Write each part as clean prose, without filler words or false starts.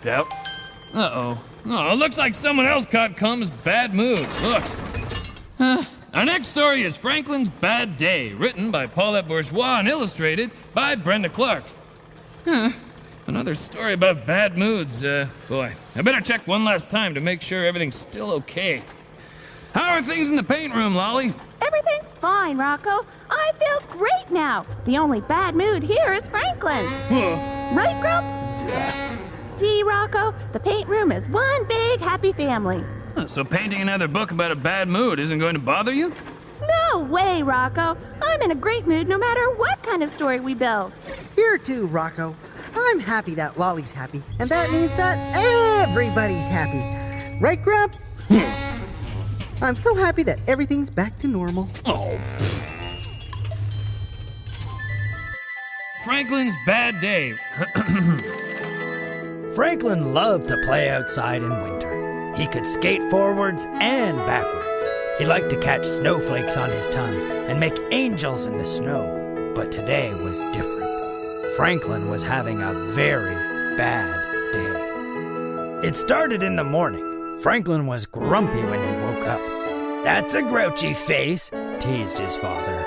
Yep. Uh-oh. Oh, looks like someone else caught Cum's bad mood. Look. Our next story is Franklin's Bad Day, written by Paulette Bourgeois and illustrated by Brenda Clark. Another story about bad moods. Boy, I better check one last time to make sure everything's still okay. How are things in the paint room, Lolly? Everything's fine, Rocco. I feel great now. The only bad mood here is Franklin's. Right, Grump? See, Rocco, the paint room is one big happy family. So painting another book about a bad mood isn't going to bother you? No way, Rocco. I'm in a great mood no matter what kind of story we build. Here too, Rocco. I'm happy that Lolly's happy, and that means that everybody's happy. Right, Grump? I'm so happy that everything's back to normal. Oh. Franklin's Bad Day. Franklin loved to play outside in winter. He could skate forwards and backwards. He liked to catch snowflakes on his tongue and make angels in the snow. But today was different. Franklin was having a very bad day. It started in the morning. Franklin was grumpy when he woke up. "That's a grouchy face," teased his father.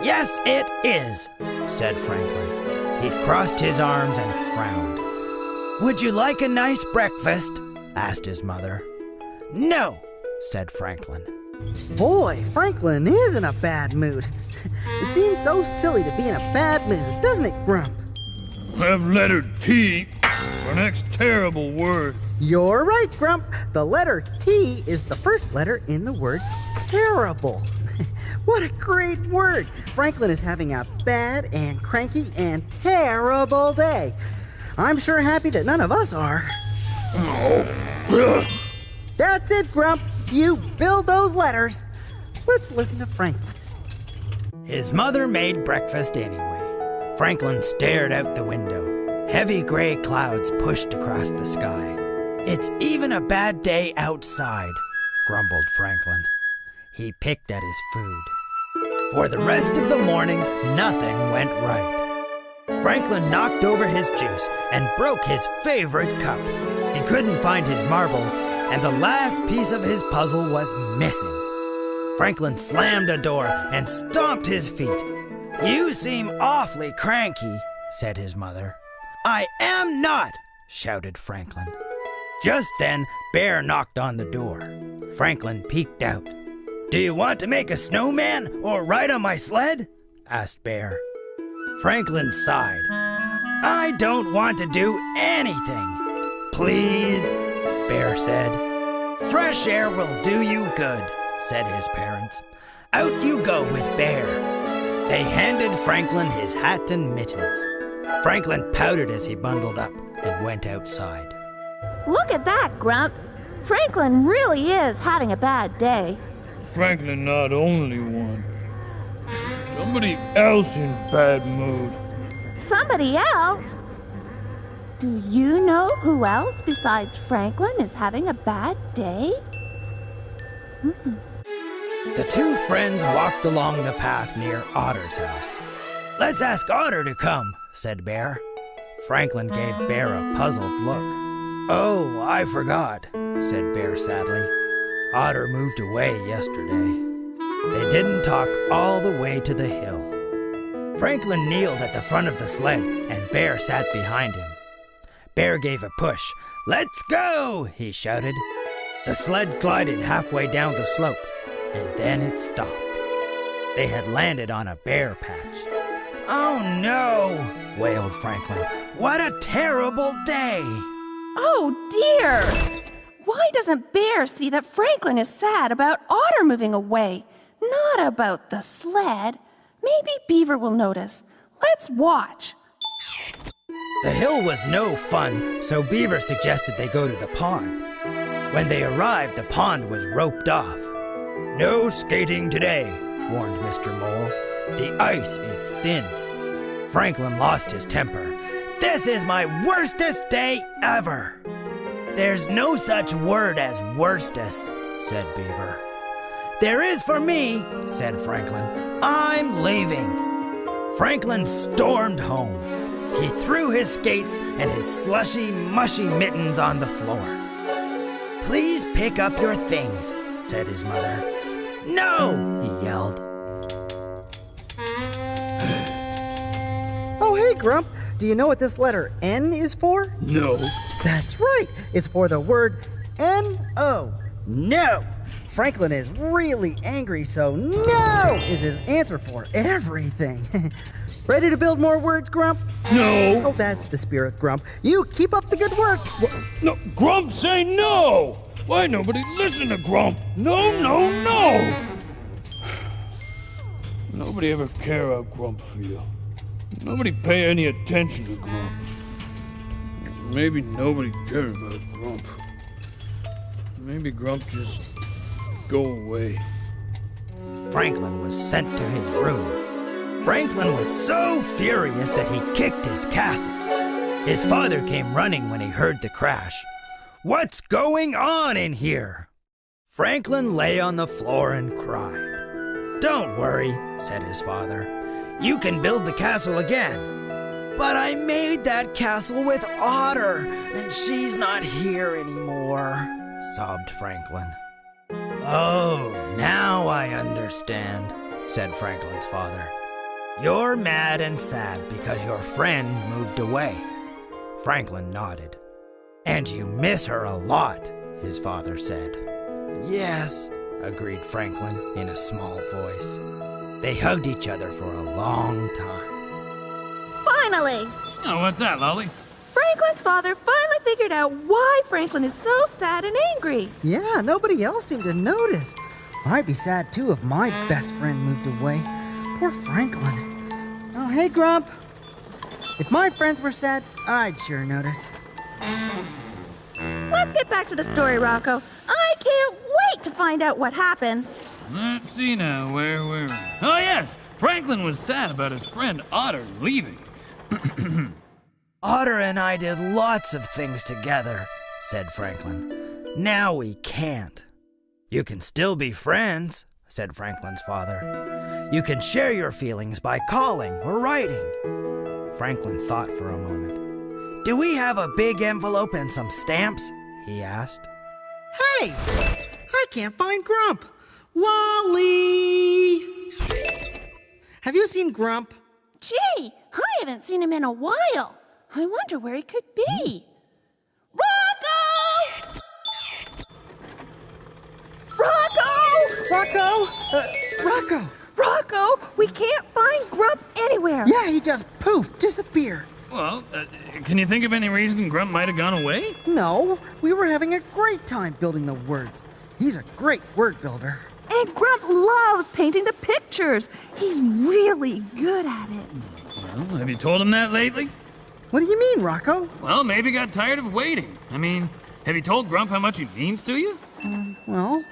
"Yes, it is," said Franklin. He crossed his arms and frowned. "Would you like a nice breakfast?" asked his mother. "No," said Franklin. Boy, Franklin is in a bad mood. It seems so silly to be in a bad mood, doesn't it, Grump? Have letter T for next terrible word. You're right, Grump. The letter T is the first letter in the word terrible. What a great word. Franklin is having a bad and cranky and terrible day. I'm sure happy that none of us are. That's it, Grump. You build those letters. Let's listen to Franklin. His mother made breakfast anyway. Franklin stared out the window. Heavy gray clouds pushed across the sky. "It's even a bad day outside," grumbled Franklin. He picked at his food. For the rest of the morning, nothing went right. Franklin knocked over his juice and broke his favorite cup. He couldn't find his marbles, and the last piece of his puzzle was missing. Franklin slammed a door and stomped his feet. "You seem awfully cranky," said his mother. "I am not," shouted Franklin. Just then, Bear knocked on the door. Franklin peeked out. "Do you want to make a snowman or ride on my sled?" asked Bear. Franklin sighed. "I don't want to do anything." "Please," Bear said. "Fresh air will do you good," said his parents. "Out you go with Bear." They handed Franklin his hat and mittens. Franklin pouted as he bundled up and went outside. Look at that, Grump. Franklin really is having a bad day. Franklin not only one. Somebody else in bad mood. Somebody else? Do you know who else besides Franklin is having a bad day? The two friends walked along the path near Otter's house. "Let's ask Otter to come," said Bear. Franklin gave Bear a puzzled look. "Oh, I forgot," said Bear sadly. "Otter moved away yesterday." They didn't talk all the way to the hill. Franklin kneeled at the front of the sled, and Bear sat behind him. Bear gave a push. "Let's go!" he shouted. The sled glided halfway down the slope, and then it stopped. They had landed on a bear patch. "Oh no!" wailed Franklin. "What a terrible day!" Oh dear! Why doesn't Bear see that Franklin is sad about Otter moving away, not about the sled? Maybe Beaver will notice. Let's watch. The hill was no fun, so Beaver suggested they go to the pond. When they arrived, the pond was roped off. "No skating today," warned Mr. Mole. "The ice is thin." Franklin lost his temper. "This is my worstest day ever." "There's no such word as worstest," said Beaver. "There is for me," said Franklin. "I'm leaving." Franklin stormed home. He threw his skates and his slushy, mushy mittens on the floor. "Please pick up your things," said his mother. "No!" he yelled. Oh, hey, Grump. Do you know what this letter N is for? No. That's right. It's for the word N-O. No. Franklin is really angry, so no is his answer for everything. Ready to build more words, Grump? No. Oh, that's the spirit, Grump. You keep up the good work. No, Grump say no! Why nobody listen to Grump? No, no, no! Nobody ever care how Grump feel. Nobody pay any attention to Grump. Maybe nobody care about Grump. Maybe Grump just go away. Franklin was sent to his room. Franklin was so furious that he kicked his castle. His father came running when he heard the crash. "What's going on in here?" Franklin lay on the floor and cried. "Don't worry," said his father. "You can build the castle again." "But I made that castle with Otter, and she's not here anymore," sobbed Franklin. "Oh, now I understand," said Franklin's father. "You're mad and sad because your friend moved away." Franklin nodded. "And you miss her a lot," his father said. "Yes," agreed Franklin in a small voice. They hugged each other for a long time. Finally! Oh, what's that, Lolly? Franklin's father finally figured out why Franklin is so sad and angry. Yeah, nobody else seemed to notice. I'd be sad too if my best friend moved away. Poor Franklin. Oh, hey, Grump. If my friends were sad, I'd sure notice. Let's get back to the story, Rocco. I can't wait to find out what happens. Let's see now, where were we? Oh, yes! Franklin was sad about his friend Otter leaving. "Otter and I did lots of things together," said Franklin. "Now we can't." "You can still be friends," said Franklin's father. "You can share your feelings by calling or writing." Franklin thought for a moment. "Do we have a big envelope and some stamps?" he asked. Hey! I can't find Grump. Wally! Have you seen Grump? Gee, I haven't seen him in a while. I wonder where he could be. Rocco! Rocco! Rocco! Rocco, we can't find Grump anywhere. Yeah, he just poof, disappeared. Well, can you think of any reason Grump might have gone away? No, we were having a great time building the words. He's a great word builder. And Grump loves painting the pictures. He's really good at it. Well, have you told him that lately? What do you mean, Rocco? Well, maybe got tired of waiting. I mean, have you told Grump how much he means to you? Well,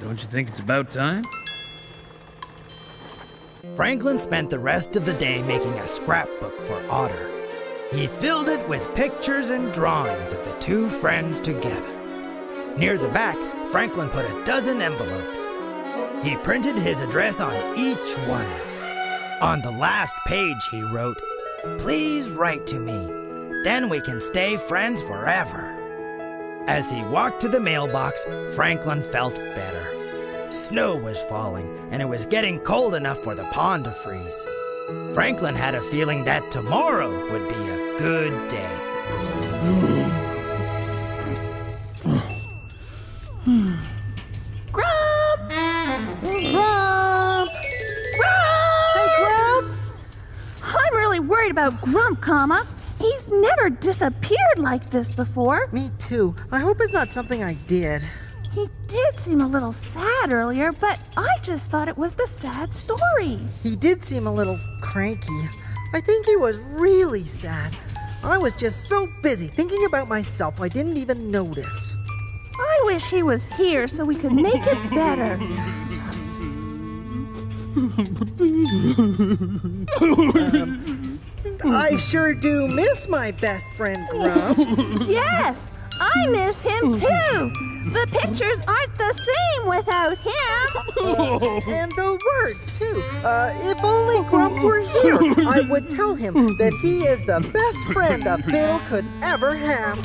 Don't you think it's about time? Franklin spent the rest of the day making a scrapbook for Otter. He filled it with pictures and drawings of the two friends together. Near the back, Franklin put a dozen envelopes. He printed his address on each one. On the last page, he wrote, "Please write to me. Then we can stay friends forever." As he walked to the mailbox, Franklin felt better. Snow was falling, and it was getting cold enough for the pond to freeze. Franklin had a feeling that tomorrow would be a good day. Grump! Grump! Grump! Hey, Grump! I'm really worried about Grump, comma. He's never disappeared like this before. Me too. I hope it's not something I did. He did seem a little sad earlier, but I just thought it was the sad story. He did seem a little cranky. I think he was really sad. I was just so busy thinking about myself I didn't even notice. I wish he was here so we could make it better. I sure do miss my best friend, Grump. Yes, I miss him too. The pictures aren't the same without him. And the words, too. If only Grump were here, I would tell him that he is the best friend a Biddle could ever have.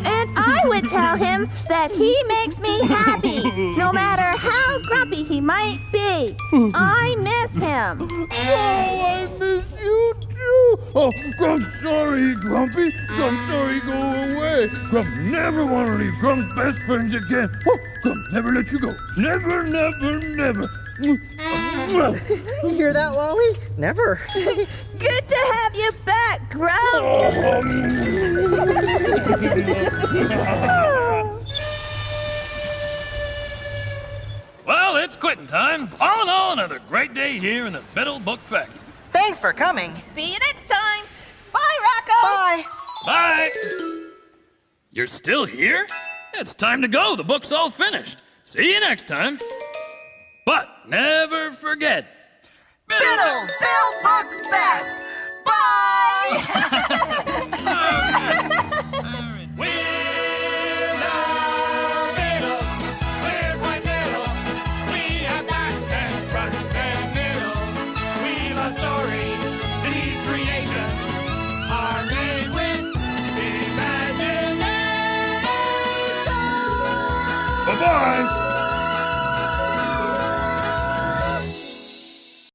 And I would tell him that he makes me happy, no matter how grumpy he might be. I miss him. Oh, I miss you too. Oh, Grump's sorry, Grumpy. Grump's sorry, go away. Grump never want to leave Grump's best friends again. Oh, Grump never let you go. Never, never, never. Hear that, Lolly? Never. Good to have you back, Grump. Well, it's quitting time. All in all, another great day here in the Biddle Book Factory. Thanks for coming. See you next time. Bye, Rocco. Bye. Bye. You're still here? It's time to go. The book's all finished. See you next time. But never forget, Biddles, Bill Book's best. Bye. We're the Biddles. We're quite little. We have backs and fronts and middles. We love stories. These creations are made with imagination. Bye-bye.